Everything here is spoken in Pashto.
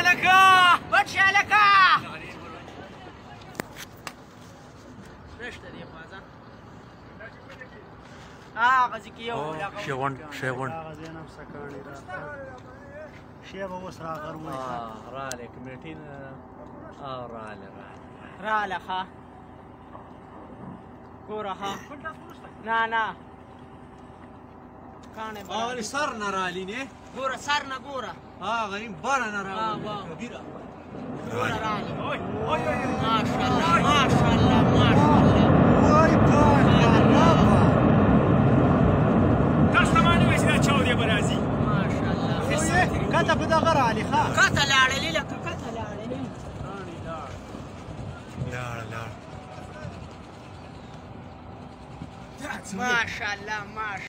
لکه پټ شه لکه نشته دی خوازه هغه ځکه یو شیغونډ هغه ځای نه هم سکاڼي شی به اوس راغروي راله کمیټې نه راله ښه ګوره ښه نه کاڼې اول سر نه رالي نه ګوره سر نه ګوره هغه نیم بره نه رالي کبیره ګوره رالي ماشاءالله ماشاءالله وای پاک تاسو ته ما نه وایي چې دا چاودې به راځي ماشاءالله کته په دغه رالي ښه کته لاړلې لکه کته لاړلې لاړ ماشاءالله ماشاءالله